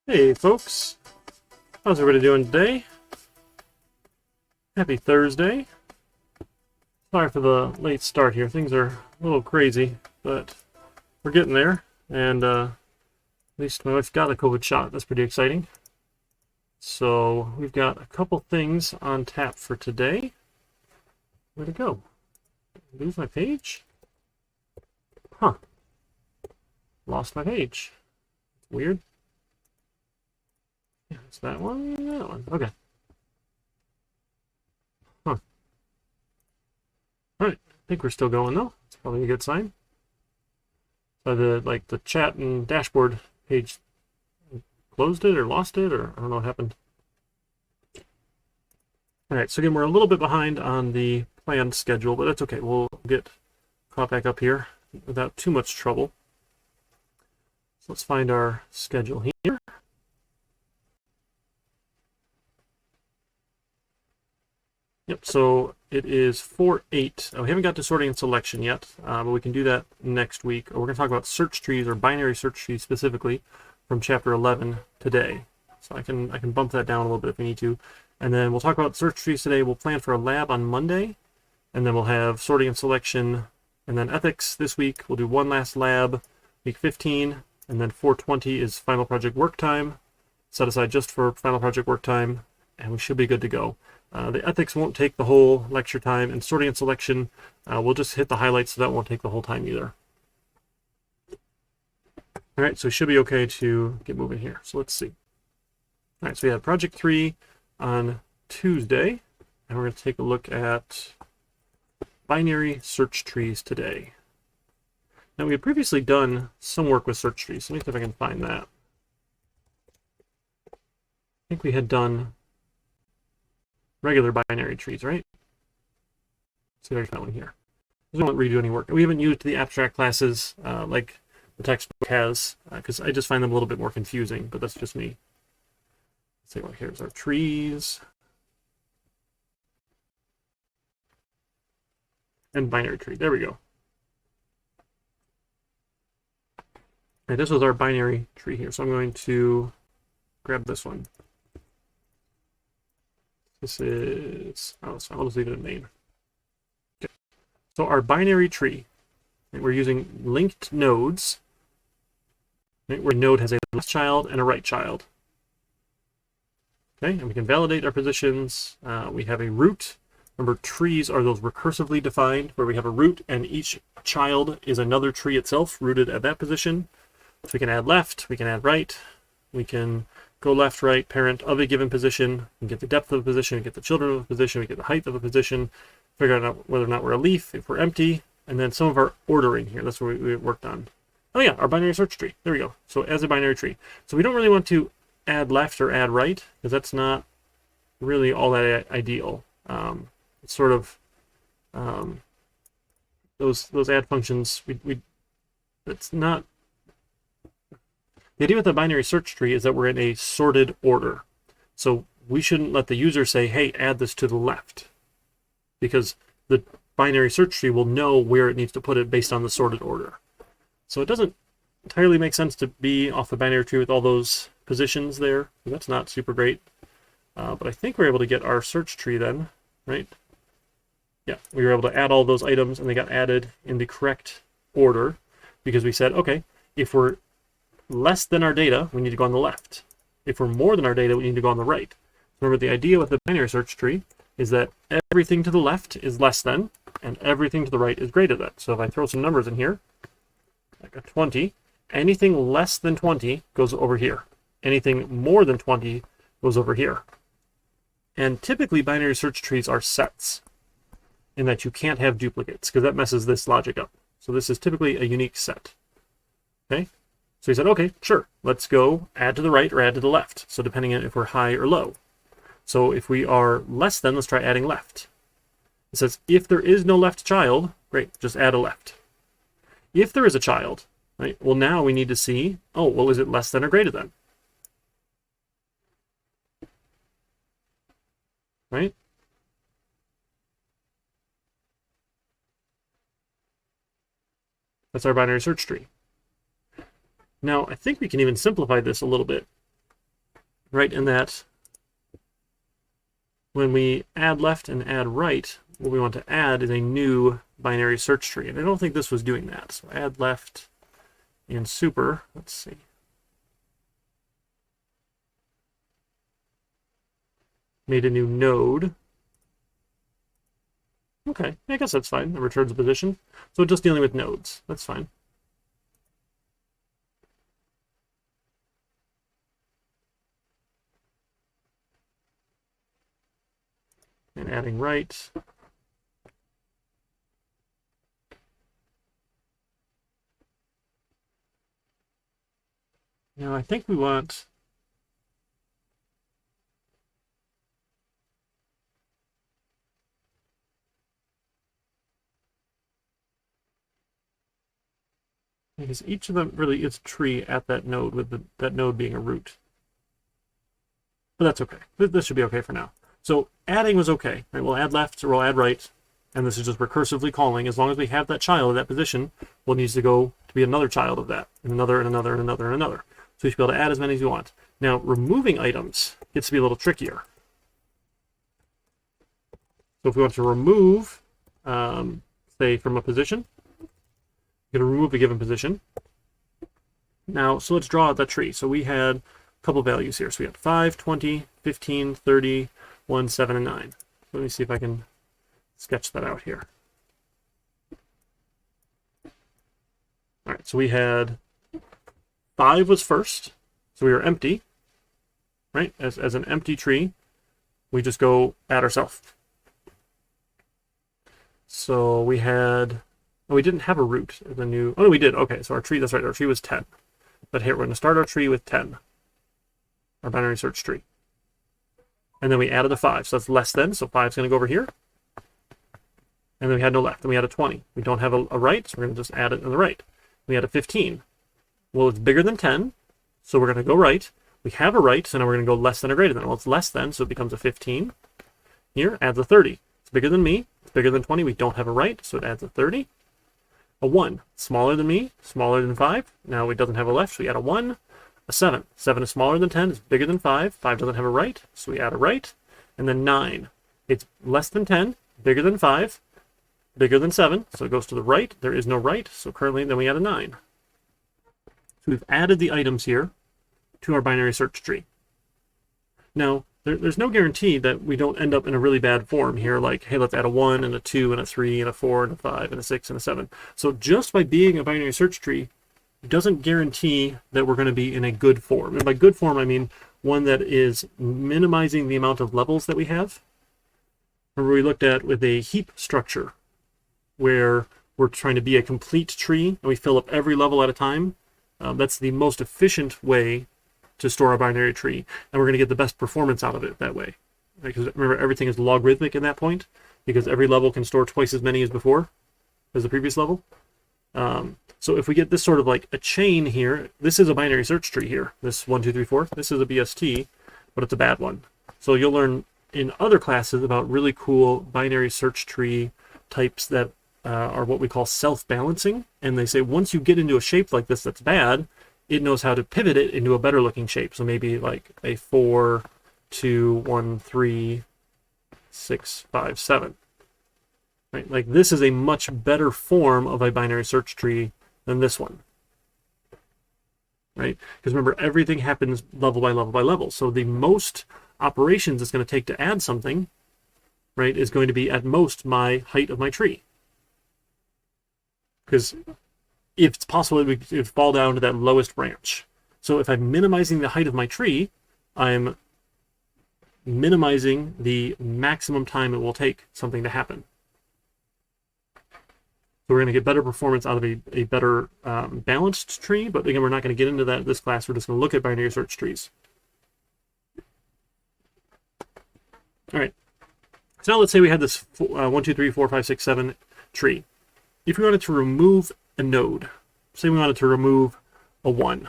Hey folks, how's everybody doing today? Happy Thursday. Sorry for the late start here. Things are a little crazy, but we're getting there. And at least my wife got a COVID shot. That's pretty exciting. So we've got a couple things on tap for today. Where'd it go? Lose my page? Huh. Lost my page. Weird. Yeah, it's that one. That one. Okay. Huh. All right. I think we're still going though. It's probably a good sign. So the chat and dashboard page closed it or lost it, or I don't know what happened. All right. So again, we're a little bit behind on the planned schedule, but that's okay. We'll get caught back up here without too much trouble. So let's find our schedule here. Yep, so it is 4/8. We haven't got to sorting and selection yet, but we can do that next week. We're going to talk about search trees or binary search trees specifically from chapter 11 today. So I can bump that down a little bit if we need to. And then we'll talk about search trees today. We'll plan for a lab on Monday, and then we'll have sorting and selection, and then ethics this week. We'll do one last lab, week 15, and then 4/20 is final project work time, set aside just for final project work time, and we should be good to go. The ethics won't take the whole lecture time, and sorting and selection, we'll just hit the highlights, so that won't take the whole time either. All right, so we should be okay to get moving here. So let's see. All right, so we have project 3 on Tuesday, and we're going to take a look at binary search trees today. Now, we had previously done some work with search trees. Let me see if I can find that. I think we had done regular binary trees, right? Let's see if I can find one here. I don't redo any work. We haven't used the abstract classes like the textbook has, because I just find them a little bit more confusing, but that's just me. Let's see, well, here's our trees. And binary tree, there we go. And this was our binary tree here, so I'm going to grab this one. This is, oh, so I'll just leave it in main. Okay. So our binary tree, we're using linked nodes, right, where a node has a left child and a right child. Okay, and we can validate our positions. We have a root. Remember, trees are those recursively defined, where we have a root and each child is another tree itself, rooted at that position. So we can add left, we can add right, we can go left, right, parent of a given position, we get the depth of a position, we get the children of a position, we get the height of a position, figure out whether or not we're a leaf, if we're empty, and then some of our ordering here. That's what we worked on. Oh yeah, our binary search tree. There we go. So as a binary tree. So we don't really want to add left or add right, because that's not really all that ideal. It's sort of those add functions. It's not. The idea with the binary search tree is that we're in a sorted order. So we shouldn't let the user say, hey, add this to the left, because the binary search tree will know where it needs to put it based on the sorted order. So it doesn't entirely make sense to be off the binary tree with all those positions there. That's not super great. But I think we're able to get our search tree then, right? Yeah, we were able to add all those items, and they got added in the correct order, because we said, okay, if we're less than our data, we need to go on the left. If we're more than our data, we need to go on the right. Remember, the idea with the binary search tree is that everything to the left is less than, and everything to the right is greater than. So if I throw some numbers in here, like a 20, anything less than 20 goes over here. Anything more than 20 goes over here. And typically, binary search trees are sets, in that you can't have duplicates, because that messes this logic up. So this is typically a unique set. Okay? So he said, okay, sure, let's go add to the right or add to the left. So depending on if we're high or low. So if we are less than, let's try adding left. It says, if there is no left child, great, just add a left. If there is a child, right, well, now we need to see, oh, well, is it less than or greater than? Right? That's our binary search tree. Now, I think we can even simplify this a little bit. right? In that when we add left and add right, what we want to add is a new binary search tree. And I don't think this was doing that. So add left in super. Let's see. Made a new node. Okay, I guess that's fine. It returns a position. So just dealing with nodes. That's fine. And adding right. Now I think we want because each of them really is a tree at that node, with that node being a root. But that's okay. This should be okay for now. So adding was okay. Right? We'll add left or we'll add right, and this is just recursively calling. As long as we have that child at that position, we'll need to go to be another child of that, and another, and another, and another, and another. So you should be able to add as many as you want. Now, removing items gets to be a little trickier. So if we want to remove, say, from a position, we're going to remove a given position. Now, so let's draw out that tree. So we had a couple values here. So we had 5, 20, 15, 30, 1, 7, and 9. Let me see if I can sketch that out here. All right, so we had 5 was first, so we were empty, right? As an empty tree, we just go add ourselves. So we had, oh, we didn't have a root as a new, oh, no, we did. Okay, so our tree, that's right, our tree was 10. But here, we're going to start our tree with 10, our binary search tree. And then we added a 5, so that's less than, so 5 is going to go over here. And then we had no left, and we had a 20. We don't have a right, so we're going to just add it on the right. We had a 15. Well, it's bigger than 10, so we're going to go right. We have a right, so now we're going to go less than or greater than. Well, it's less than, so it becomes a 15. Here, adds a 30. It's bigger than me. It's bigger than 20. We don't have a right, so it adds a 30. A 1, smaller than me, smaller than 5. Now it doesn't have a left, so we add a 1. A 7. 7 is smaller than 10, it's bigger than 5. 5 doesn't have a right, so we add a right. And then 9. It's less than 10, bigger than 5, bigger than 7, so it goes to the right. There is no right, so currently then we add a 9. So we've added the items here to our binary search tree. Now, there's no guarantee that we don't end up in a really bad form here, like, hey, let's add a 1 and a 2 and a 3 and a 4 and a 5 and a 6 and a 7. So just by being a binary search tree doesn't guarantee that we're going to be in a good form. And by good form, I mean one that is minimizing the amount of levels that we have. Remember we looked at with a heap structure where we're trying to be a complete tree and we fill up every level at a time. That's the most efficient way to store a binary tree, and we're going to get the best performance out of it that way. Because remember, everything is logarithmic at that point, because every level can store twice as many as before, as the previous level. So if we get this sort of like a chain here, this is a binary search tree here. This 1, 2, 3, 4. This is a BST, but it's a bad one. So you'll learn in other classes about really cool binary search tree types that are what we call self-balancing. And they say once you get into a shape like this that's bad, it knows how to pivot it into a better looking shape. So maybe like a 4, 2, 1, 3, 6, 5, 7. Right? Like this is a much better form of a binary search tree than this one. Right? Because remember, everything happens level by level by level. So the most operations it's going to take to add something, right, is going to be at most my height of my tree. Because if it's possible, it would fall down to that lowest branch. So if I'm minimizing the height of my tree, I'm minimizing the maximum time it will take something to happen. So we're going to get better performance out of a better balanced tree, but again, we're not going to get into that in this class. We're just going to look at binary search trees. All right. So now let's say we had this 1, 2, 3, 4, 5, 6, 7 tree. If we wanted to remove a node, say we wanted to remove a 1.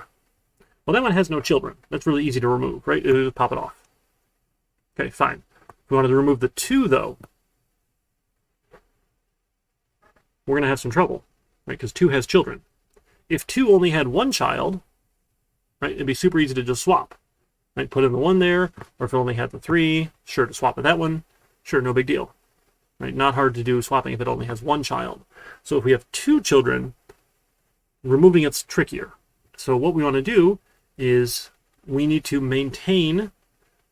Well, that one has no children. That's really easy to remove, right? It'll just pop it off. Okay, fine. If we wanted to remove the 2, though, we're going to have some trouble, right? Because 2 has children. If 2 only had 1 child, right, it'd be super easy to just swap. Right, put in the 1 there, or if it only had the 3, sure, to swap with that one, sure, no big deal. Right, not hard to do swapping if it only has 1 child. So if we have 2 children, removing it's trickier. So what we want to do is we need to maintain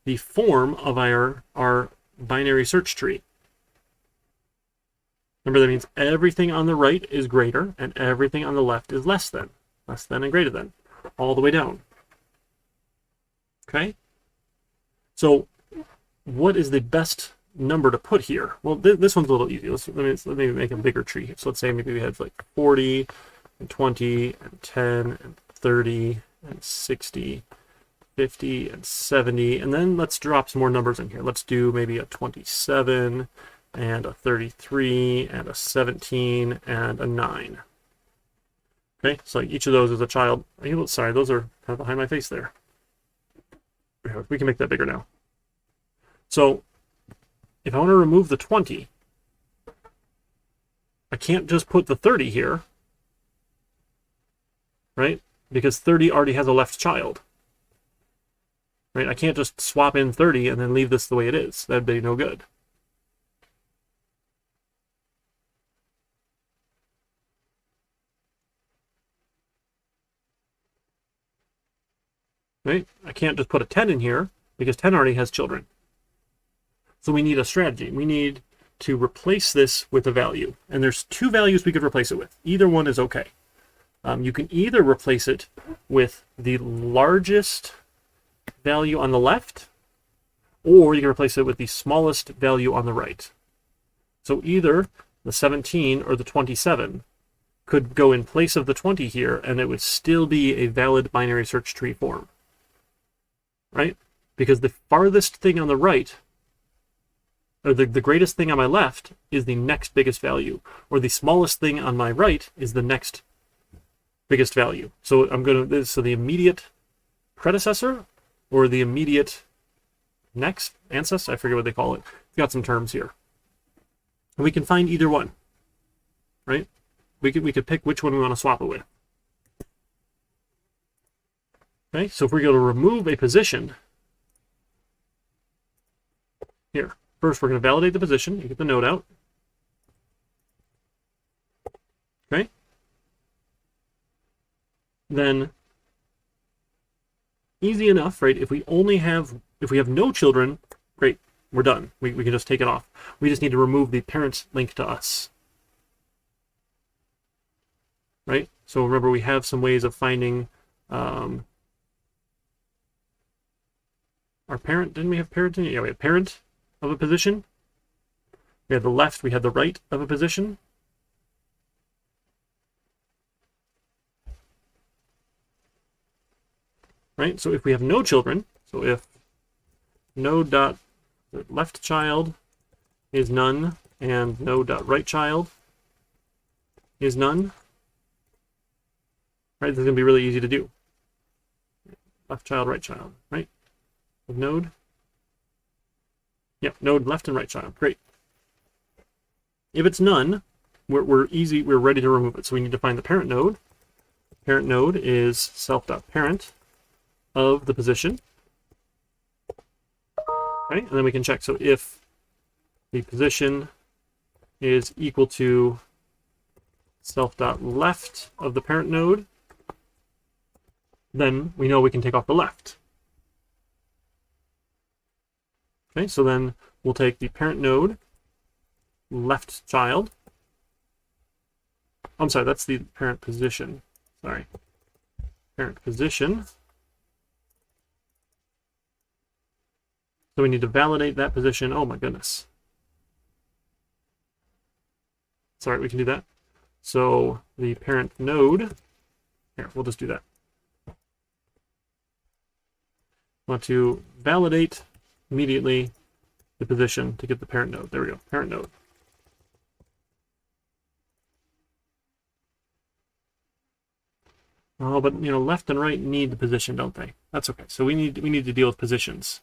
the form of our binary search tree. Remember, that means everything on the right is greater and everything on the left is less than and greater than, all the way down. Okay? So what is the best number to put here? Well, this one's a little easy. Let me make a bigger tree. So let's say maybe we had like 40 and 20 and 10 and 30 and 60, 50 and 70, and then let's drop some more numbers in here. Let's do maybe a 27 and a 33 and a 17 and a 9. Okay, so each of those is a child. Sorry, those are kind of behind my face there. We can make that bigger now. So if I want to remove the 20, I can't just put the 30 here, right? Because 30 already has a left child. Right? I can't just swap in 30 and then leave this the way it is. That'd be no good. Right? I can't just put a 10 in here because 10 already has children. So we need a strategy. We need to replace this with a value. And there's 2 values we could replace it with. Either one is okay. You can either replace it with the largest value on the left, or you can replace it with the smallest value on the right. So either the 17 or the 27 could go in place of the 20 here, and it would still be a valid binary search tree form. Right? Because the farthest thing on the right, or the greatest thing on my left, is the next biggest value, or the smallest thing on my right is the next biggest value. So so the immediate predecessor, or the immediate next ancestor, I forget what they call it. It's got some terms here. And we can find either one, right? We could pick which one we want to swap it with. Okay, so if we go to remove a position, here, first we're going to validate the position. You get the node out. Okay. Then, easy enough, right? If we have no children, great, we're done. We can just take it off. We just need to remove the parent link to us. Right? So remember, we have some ways of finding our parent. Didn't we have parent? Yeah, we have parent of a position. We had the left, we had the right of a position. Right? So if we have no children, so if node dot left child is none and node dot right child is none, right? This is going to be really easy to do. Left child, right child, right? Of node. Yep, node left and right child. Great. If it's none, we're ready to remove it. So we need to find the parent node. Parent node is self.parent of the position. Okay, and then we can check. So if the position is equal to self.left of the parent node, then we know we can take off the left. Okay, so then we'll take the parent node left child. I'm sorry, that's the parent position. Sorry. Parent position. So we need to validate that position. Oh my goodness. Sorry, we can do that. So the parent node, here, we'll just do that. Want to validate immediately the position to get the parent node. There we go, parent node. Oh, but you know, left and right need the position, don't they? That's okay. So we need to deal with positions.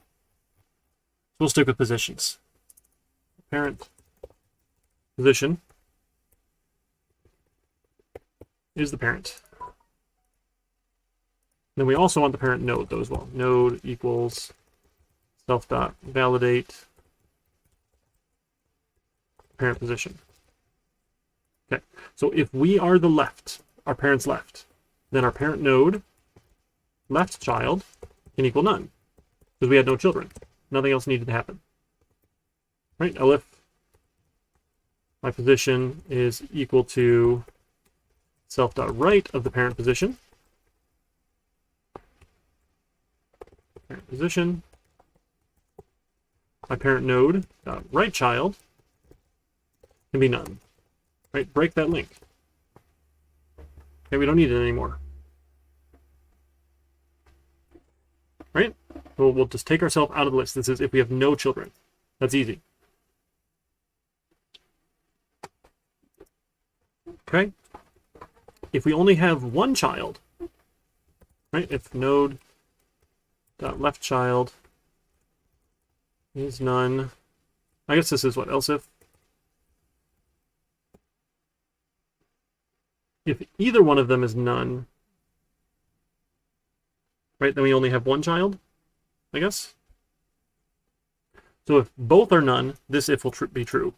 So we'll stick with positions. Parent position is the parent. Then we also want the parent node though as well. Node equals self.validate parent position. Okay, so if we are the left, our parent's left, then our parent node left child can equal none because we had no children. Nothing else needed to happen. Right? Now if my position is equal to self.right of the parent position, my parent node right child can be none. Right? Break that link. Okay, we don't need it anymore. Right? We'll just take ourselves out of the list. This is if we have no children. That's easy. Okay? If we only have one child, right? If node dot left child is none. I guess this is what? Else if either one of them is none, right, then we only have one child, I guess. So if both are none, this if will be true.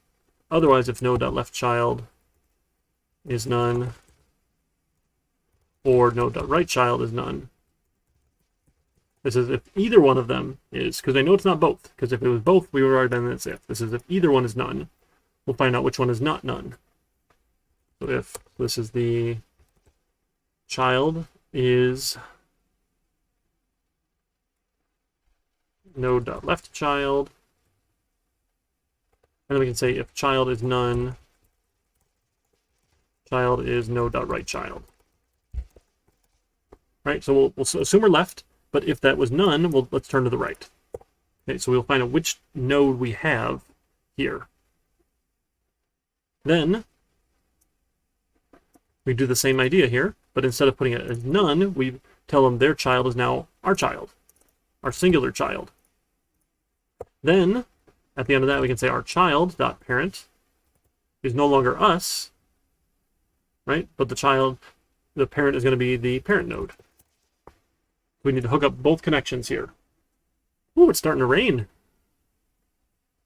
Otherwise, if node.left child is none, or node.right child is none, this is if either one of them is, because I know it's not both, because if it was both, we would have already done this if. This is if either one is none. We'll find out which one is not none. So if this is the child is node.left child, and then we can say if child is none, child is node.right child. Right, so we'll assume we're left, but if that was none, let's turn to the right. Okay, so we'll find out which node we have here. Then we do the same idea here, but instead of putting it as none, we tell them their child is now our child, our singular child. Then, at the end of that, we can say our child.parent is no longer us, right? But the parent is going to be the parent node. We need to hook up both connections here. Ooh, it's starting to rain.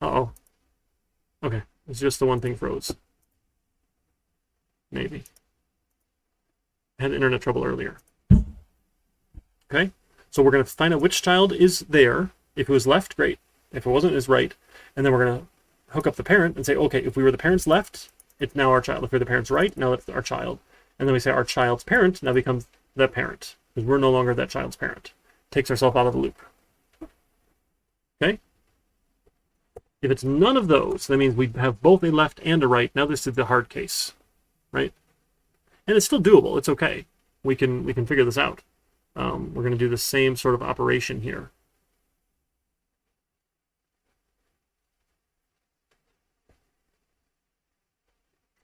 Uh-oh. Okay, it's just the one thing froze. Maybe. I had internet trouble earlier. Okay, so we're going to find out which child is there. If it was left, great. If it wasn't, it's right. And then we're going to hook up the parent and say, okay, if we were the parent's left, it's now our child. If we're the parent's right, now it's our child. And then we say our child's parent now becomes the parent, because we're no longer that child's parent. Takes ourselves out of the loop. Okay? If it's none of those, that means we have both a left and a right. Now this is the hard case, right? And it's still doable. It's okay. We can figure this out. We're going to do the same sort of operation here.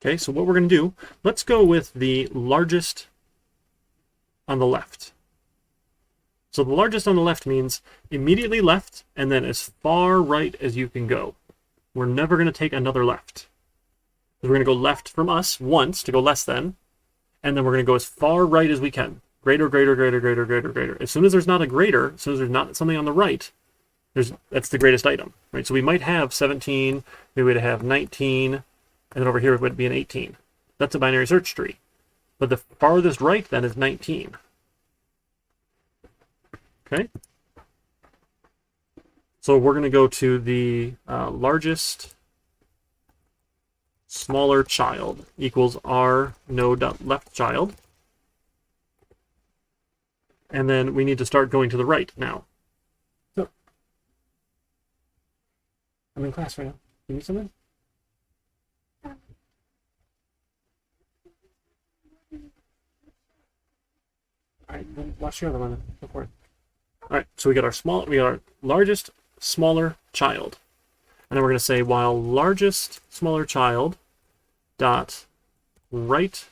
Okay, so what we're going to do, let's go with the largest on the left. So the largest on the left means immediately left and then as far right as you can go. We're never going to take another left. We're going to go left from us once to go less than, and then we're going to go as far right as we can. Greater, greater, greater, greter, greater, greater. As soon as there's not a greater, as soon as there's not something on the right, that's the greatest item, right? So we might have 17, we would have 19, and then over here it would be an 18. That's a binary search tree. But the farthest right then is 19. Okay? So we're going to go to the largest smaller child equals r node.left child. And then we need to start going to the right now. So, I'm in class right now. You need something? Alright, then watch the other one. Go for it. Alright, so we got our largest smaller child. And then we're going to say while largest smaller child dot right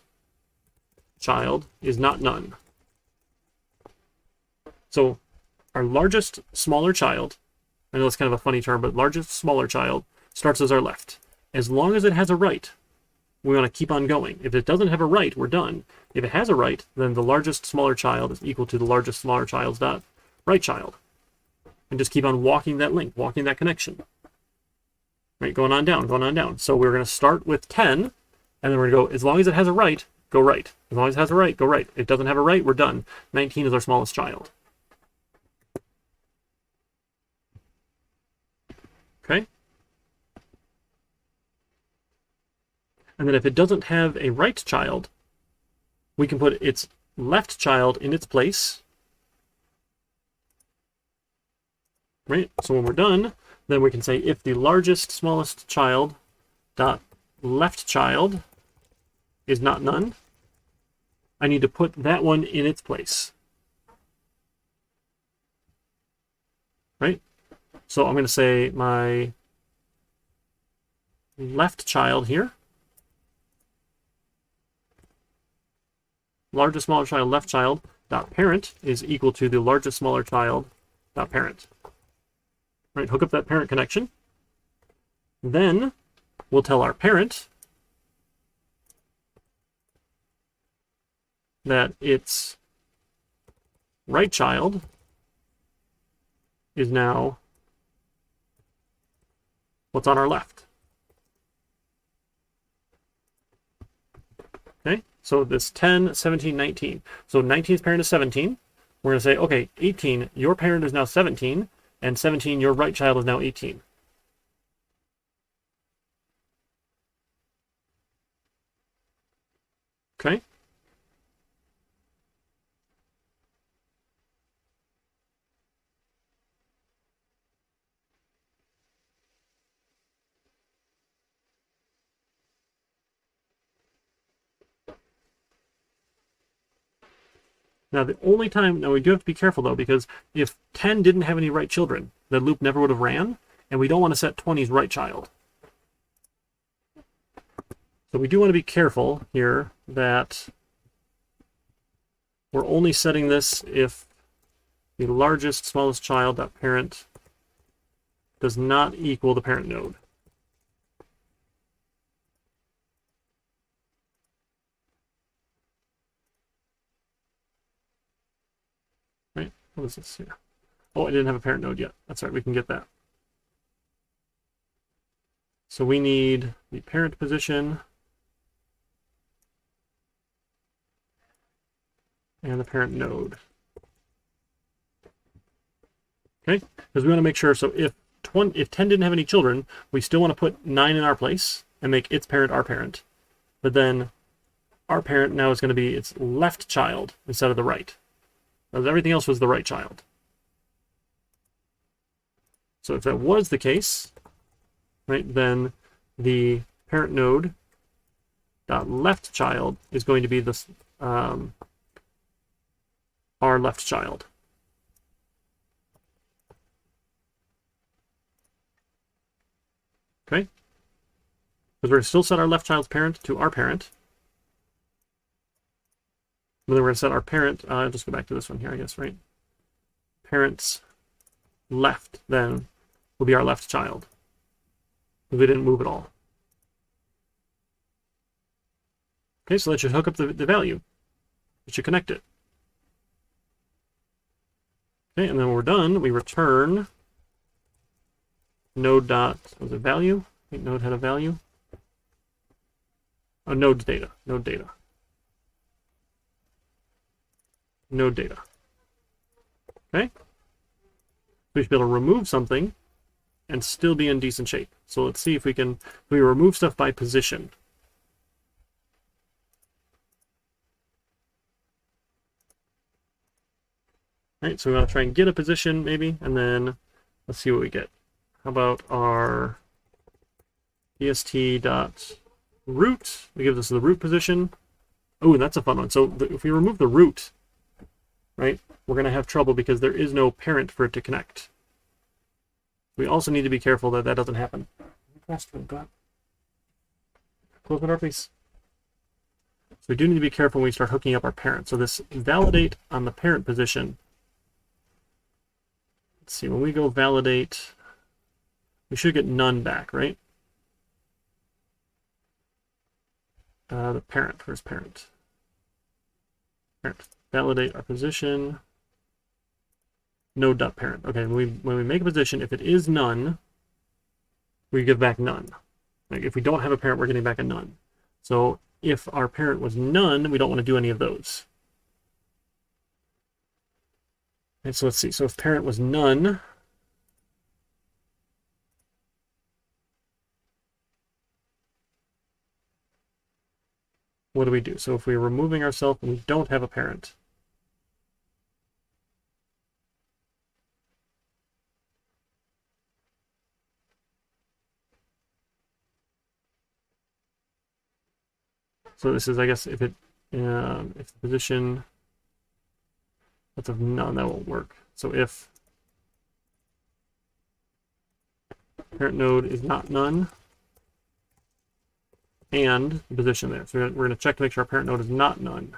child is not none. So our largest smaller child, I know it's kind of a funny term, but largest smaller child starts as our left. As long as it has a right, we want to keep on going. If it doesn't have a right, we're done. If it has a right, then the largest smaller child is equal to the largest smaller child's dot right child. And just keep on walking that link, walking that connection. Right, going on down, going on down. So we're going to start with 10, and then we're going to go, as long as it has a right, go right. As long as it has a right, go right. If it doesn't have a right, we're done. 19 is our smallest child. Okay? And then if it doesn't have a right child, we can put its left child in its place. Right? So when we're done, then we can say if the largest smallest child dot left child is not none, I need to put that one in its place. Right? So I'm going to say my left child here, largest smaller child left child dot parent is equal to the largest smaller child dot parent. Right, hook up that parent connection. Then we'll tell our parent that its right child is now what's on our left. Okay, so this 10, 17, 19. So 19's parent is 17. We're going to say, okay, 18, your parent is now 17, and 17, your right child is now 18. Okay? Now, the only time, now we do have to be careful though, because if 10 didn't have any right children, the loop never would have ran, and we don't want to set 20's right child. So we do want to be careful here that we're only setting this if the largest, smallest child, that parent, does not equal the parent node. Right? What is this here? Oh, I didn't have a parent node yet. That's right, we can get that. So we need the parent position and the parent node. Okay, because we want to make sure, so if 10 didn't have any children, we still want to put 9 in our place and make its parent our parent. But then our parent now is going to be its left child instead of the right. Because everything else was the right child. So if that was the case, right, then the parent node dot left child is going to be this our left child. Okay? Because we're going to still set our left child's parent to our parent. And then we're going to set our parent, just go back to this one here, I guess, right? Parent's left, then, will be our left child. Because we didn't move at all. Okay, so that should hook up the value. It should connect it. Okay, and then when we're done, we return node dot, was it value? I think node had a value. Oh, node data, node data. Node data. Okay? We should be able to remove something and still be in decent shape. So let's see if we can, we remove stuff by position. All right, so we want to try and get a position maybe, and then let's see what we get. How about our BST dot root? It gives us the root position. Oh, that's a fun one. So if we remove the root, right, we're going to have trouble because there is no parent for it to connect. We also need to be careful that that doesn't happen. Close the door, please. So we do need to be careful when we start hooking up our parent. So this validate on the parent position. Let's see, when we go validate, we should get none back, right? the parent. Where's parent? Parent. Validate our position. Node.parent. Okay, when we make a position, if it is none, we give back none. Like if we don't have a parent, we're getting back a none. So if our parent was none, we don't want to do any of those. And so let's see. So if parent was none, what do we do? So if we're removing ourselves and we don't have a parent, so this is, I guess, if the position, that's of none, that won't work. So if parent node is not none, and the position there. So we're going to check to make sure our parent node is not none.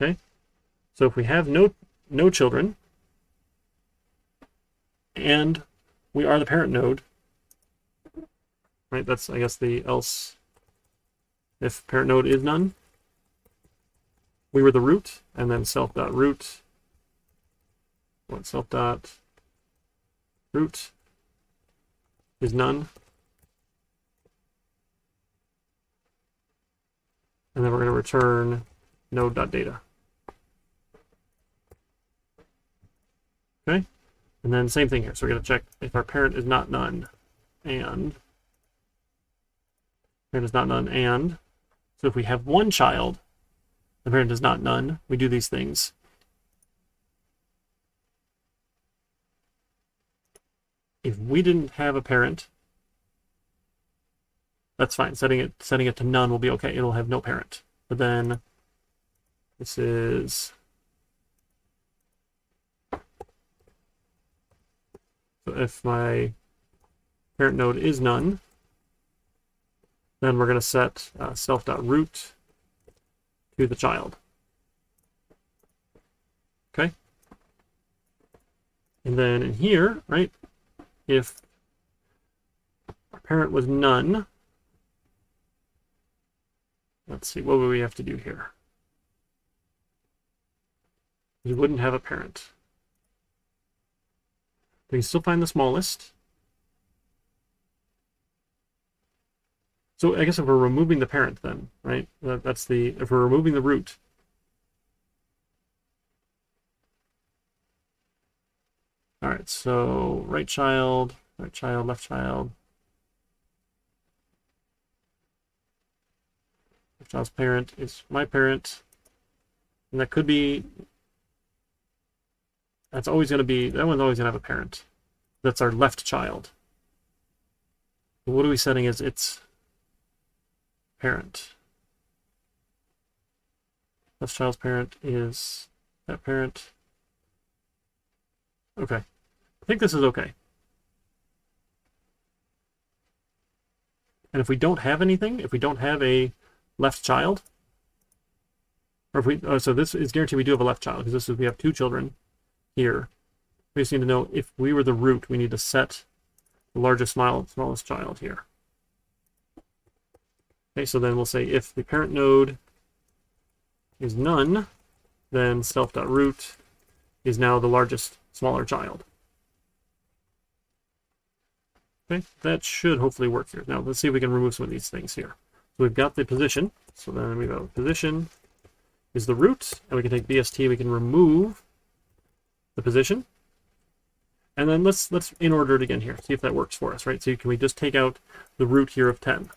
Okay. So if we have no children, and we are the parent node, right? That's, I guess, the else. If parent node is none, we were the root, and then self.root, self.root is none. And then we're going to return node.data. Okay? And then same thing here. So we're going to check if our parent is not none, and parent is not none, and so if we have one child, the parent is not none, we do these things. If we didn't have a parent, that's fine. Setting it to none will be okay. It'll have no parent. But then this is, so if my parent node is none, then we're going to set self.root to the child. Okay? And then in here, right, if our parent was none, let's see, what would we have to do here? We wouldn't have a parent. We can still find the smallest. So I guess if we're removing the parent then, right? That's if we're removing the root. All right, so right child, left child. Left child's parent is my parent. And that could be, that one's always going to have a parent. That's our left child. But what are we setting as its parent? Left child's parent is that parent. Okay. I think this is okay. And if we don't have anything, if we don't have a left child, or if we, so this is guaranteed we do have a left child, because this is, we have two children here. We just need to know if we were the root, we need to set the largest, smallest child here. Okay, so then we'll say if the parent node is none, then self.root is now the largest, smaller child. Okay, that should hopefully work here. Now let's see if we can remove some of these things here. So we've got the position. So then we've got position is the root, and we can take BST, we can remove the position. And then let's in order it again here, see if that works for us, right? So can we just take out the root here of 10?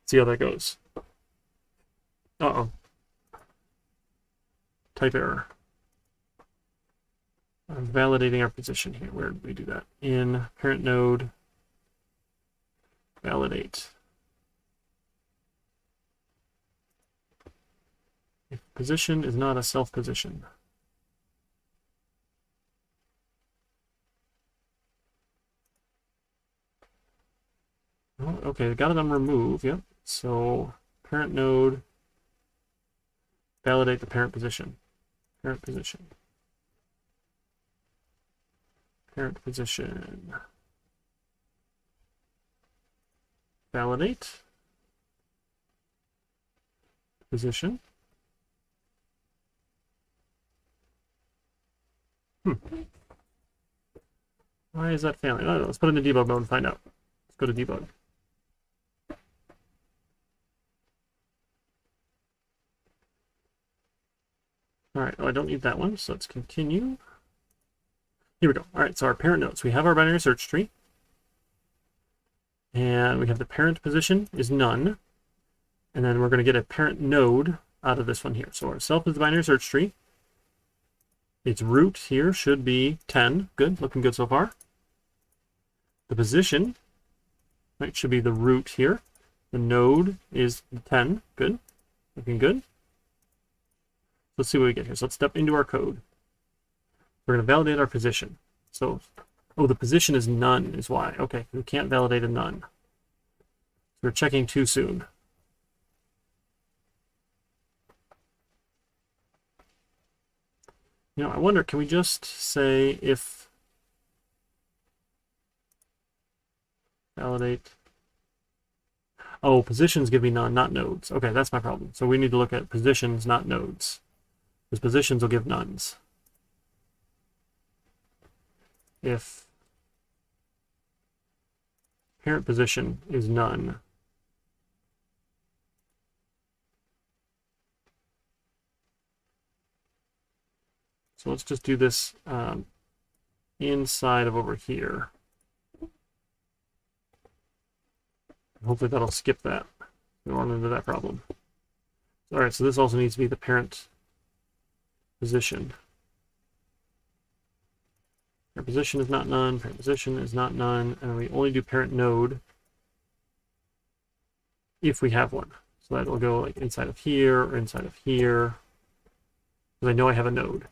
See how that goes. Uh-oh. Type error. I'm validating our position here. Where did we do that? In parent node, validate. If position is not a self position. Oh, okay, got it on remove, yep. So parent node, validate the parent position. Parent position. Parent position. Validate. Position. Why is that failing? I don't know. Let's put it in the debug mode and find out. Let's go to debug. All right, oh, I don't need that one, so let's continue. Here we go. All right, so our parent nodes. We have our binary search tree. And we have the parent position is none. And then we're going to get a parent node out of this one here. So our self is the binary search tree. Its root here should be 10. Good, looking good so far. The position, right, should be the root here. The node is 10. Good, looking good. Let's see what we get here. So let's step into our code. We're going to validate our position. So, oh, the position is none is why. Okay, we can't validate a none. So we're checking too soon. You know, I wonder, can we just say if validate? Oh, positions give me none, not nodes. Okay, that's my problem. So we need to look at positions, not nodes. Because positions will give nones. If parent position is none, so let's just do this inside of over here. Hopefully that'll skip that. We don't run into that problem. All right, so this also needs to be the parent position. Parent position is not none, parent position is not none, and we only do parent node if we have one. So that will go like inside of here or inside of here, because I know I have a node.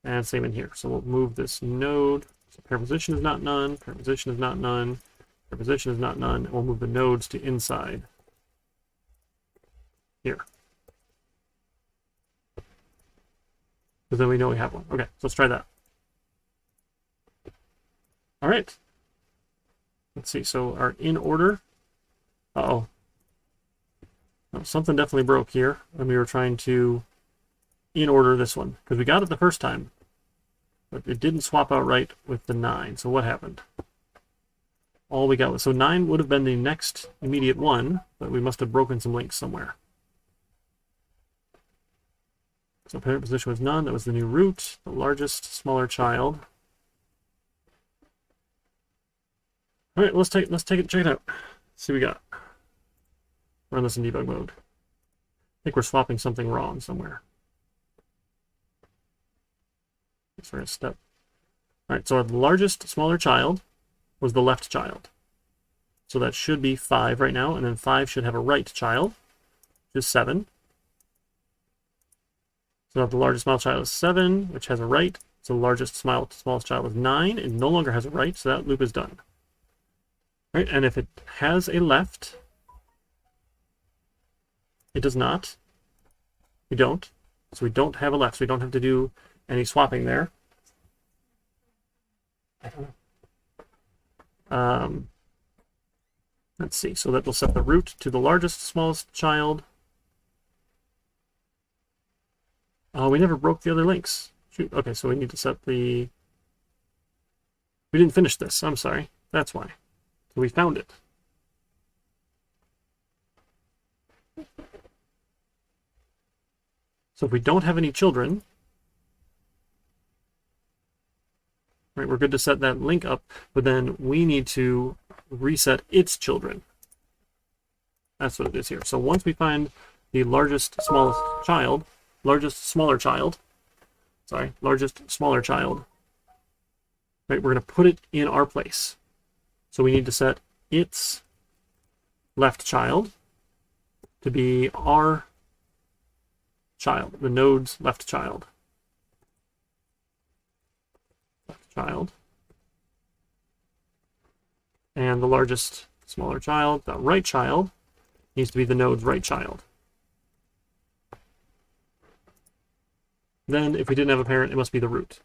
And same in here. So we'll move this node. So parent position is not none, parent position is not none, parent position is not none, and we'll move the nodes to inside here. Because then we know we have one. Okay, so let's try that. All right. Let's see. So our in order. Uh-oh. Oh, something definitely broke here when we were trying to in order this one. Because we got it the first time. But it didn't swap out right with the 9. So what happened? All we got was... So 9 would have been the next immediate one, but we must have broken some links somewhere. So parent position was none. That was the new root, the largest smaller child. All right, let's take it, check it out. Let's see what we got. Run this in debug mode. I think we're swapping something wrong somewhere. So we're gonna step. All right, so our largest smaller child was the left child. So that should be 5 right now, and then 5 should have a right child, which is 7. So the largest smallest child is 7, which has a right. So the largest smallest child is 9. It no longer has a right, so that loop is done. Right, and if it has a left, it does not. We don't. So we don't have a left, so we don't have to do any swapping there. I don't know. Let's see. So that will set the root to the largest smallest child. Oh, we never broke the other links. Shoot. Okay, so we need to set the... We didn't finish this. I'm sorry. That's why. So we found it. So if we don't have any children, right, we're good to set that link up, but then we need to reset its children. That's what it is here. So once we find the largest smaller child, right, we're going to put it in our place. So we need to set its left child to be our child, the node's left child. Left child. And the largest smaller child, the right child, needs to be the node's right child. Then, if we didn't have a parent, it must be the root.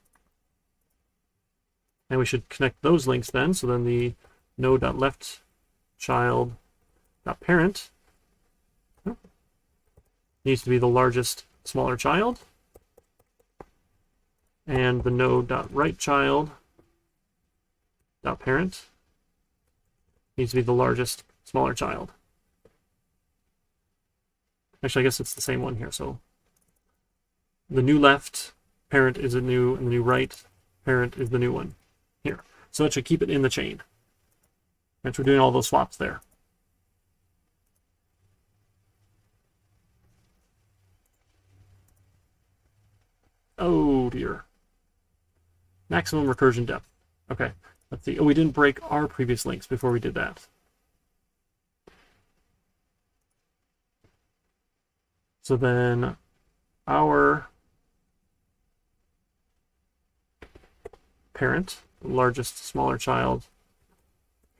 And we should connect those links then. So then the node.left child.parent needs to be the largest smaller child. And the node.right child.parent needs to be the largest smaller child. Actually, I guess it's the same one here. So the new left parent is a new, and the new right parent is the new one here. So that should keep it in the chain. And we're doing all those swaps there. Oh dear. Maximum recursion depth. Okay, let's see. Oh, we didn't break our previous links before we did that. So then our parent, largest smaller child,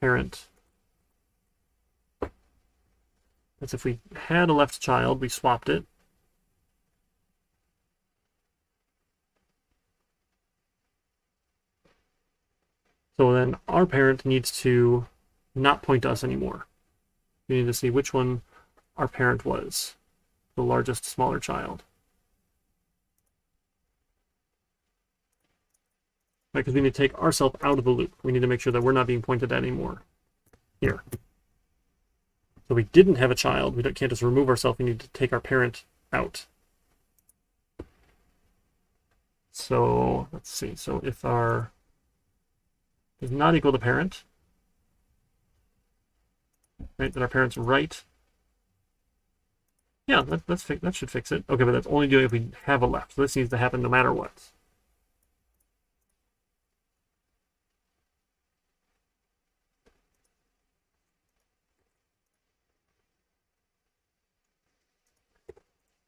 parent. That's if we had a left child, we swapped it. So then our parent needs to not point to us anymore. We need to see which one our parent was, the largest smaller child. Right, because we need to take ourselves out of the loop. We need to make sure that we're not being pointed at anymore. Here. So we didn't have a child. We can't just remove ourselves. We need to take our parent out. So let's see. So if our is not equal to parent, right, then our parent's right. Yeah, that should fix it. Okay, but that's only doing if we have a left. So this needs to happen no matter what.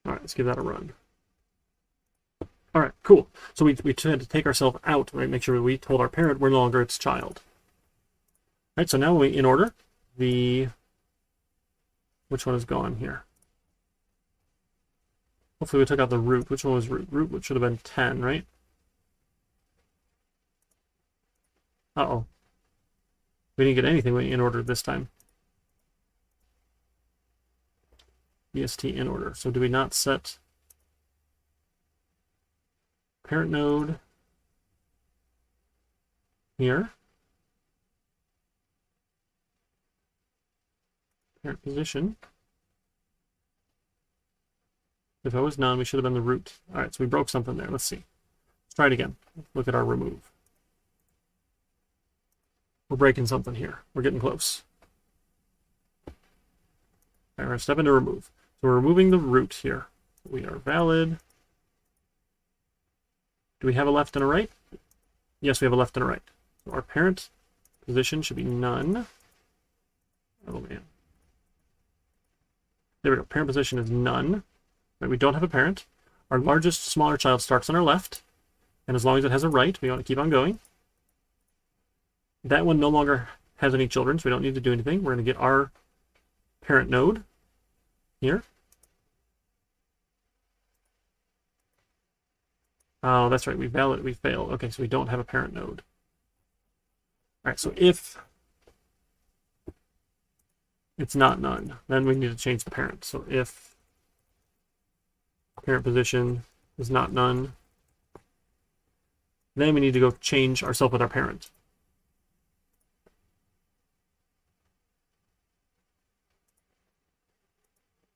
All right, let's give that a run. All right, cool. So we had to take ourselves out, right? Make sure we told our parent we're no longer its child. All right, so now in order, which one is gone here? Hopefully we took out the root. Which one was root? Root should have been 10, right? Uh-oh. We didn't get anything in order this time. BST in order. So do we not set parent node here? Parent position. If it was none, we should have been the root. All right, so we broke something there. Let's see. Let's try it again. Look at our remove. We're breaking something here. We're getting close. All right, we're going to step into remove. So we're removing the root here. We are valid. Do we have a left and a right? Yes, we have a left and a right. So our parent position should be none. Oh, man. There we go. Parent position is none. Right, we don't have a parent. Our largest smaller child starts on our left. And as long as it has a right, we want to keep on going. That one no longer has any children, so we don't need to do anything. We're going to get our parent node here. Oh, that's right. We fail. Okay, so we don't have a parent node. All right, so if it's not none, then we need to change the parent. So if parent position is not none, then we need to go change ourselves with our parent.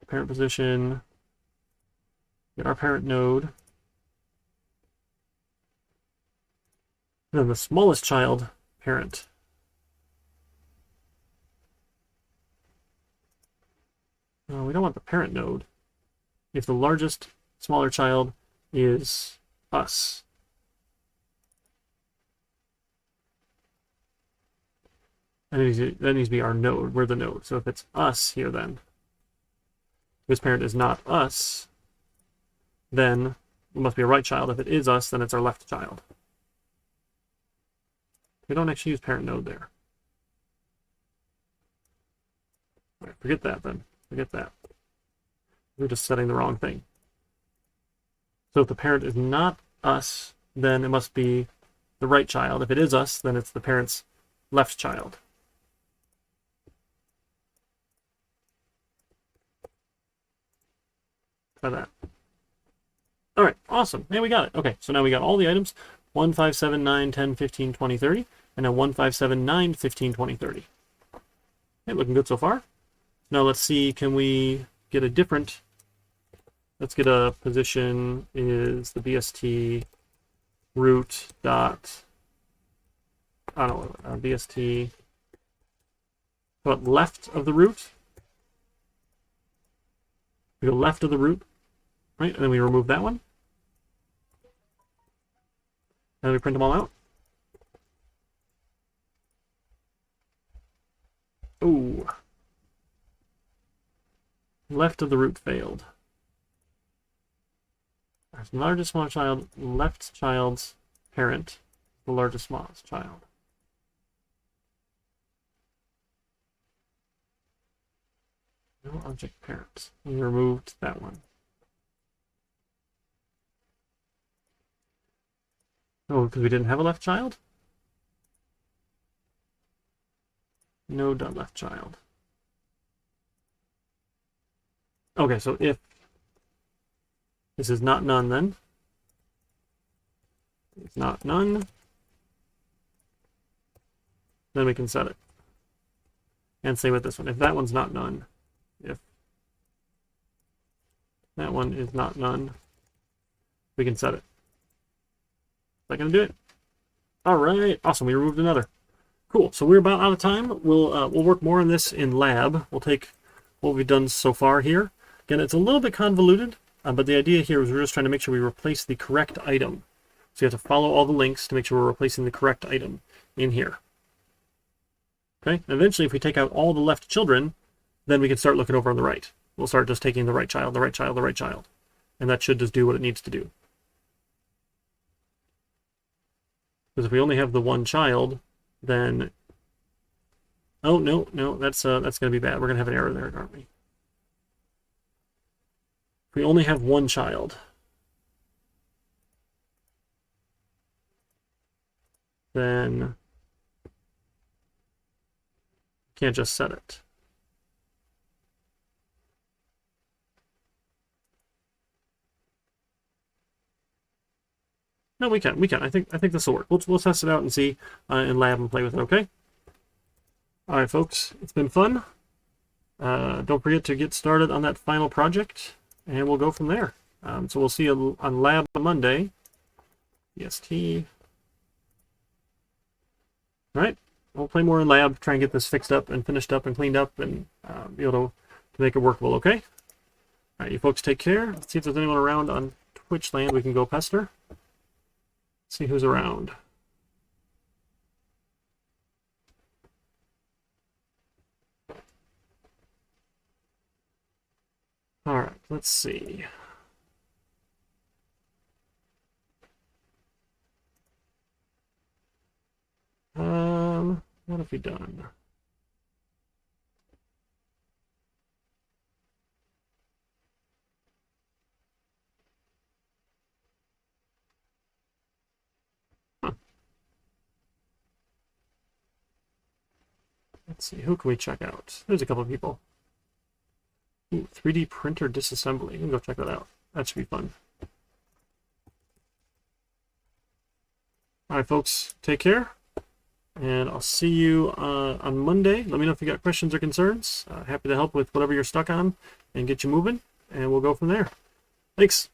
Parent position, get our parent node. And then the smallest child, parent. We don't want the parent node if the largest smaller child is us. That needs to be our node. We're the node. So if it's us here, then this parent is not us, then it must be a right child. If it is us, then it's our left child. We don't actually use parent node there. All right, forget that then. Forget that. We're just setting the wrong thing. So if the parent is not us, then it must be the right child. If it is us, then it's the parent's left child. Try that. All right, awesome. And we got it. Okay, so now we got all the items. 1, 5, 7, 9, 10, 15, 20, 30. And now 1, 5, 7, 9, 15, 20, 30. Okay, looking good so far. Now let's see, can we get a different... Let's get a position is the BST root dot... I don't know, BST... How about left of the root? We go left of the root, right? And then we remove that one. And then we print them all out. Ooh. Left of the root failed. There's largest smallest child, left child's parent, the largest smallest child. No object parent. We removed that one. Oh, because we didn't have a left child? No dot left child. Okay, so if this is not none, then it's not none, then we can set it. And say with this one, if that one's not none, if that one is not none, we can set it. Is that going to do it? All right, awesome. We removed another. Cool. So we're about out of time. We'll work more on this in lab. We'll take what we've done so far here. Again, it's a little bit convoluted, but the idea here is we're just trying to make sure we replace the correct item. So you have to follow all the links to make sure we're replacing the correct item in here. Okay. And eventually, if we take out all the left children, then we can start looking over on the right. We'll start just taking the right child, the right child, the right child. And that should just do what it needs to do. Because if we only have the one child, then... Oh, no, that's going to be bad. We're going to have an error there, aren't we? If we only have one child, then can't just set it. No, we can. I think this will work. We'll test it out and see in lab and play with it. Okay. All right, folks. It's been fun. Don't forget to get started on that final project, and we'll go from there. So we'll see you on lab on Monday. BST. All right. We'll play more in lab. Try and get this fixed up and finished up and cleaned up, and be able to make it workable. Okay. All right, you folks take care. Let's see if there's anyone around on Twitch land we can go pester. See who's around. All right, let's see. What have we done? Let's see, who can we check out? There's a couple of people. Ooh, 3D printer disassembly. We can go check that out. That should be fun. All right, folks, take care. And I'll see you on Monday. Let me know if you got questions or concerns. Happy to help with whatever you're stuck on and get you moving. And we'll go from there. Thanks.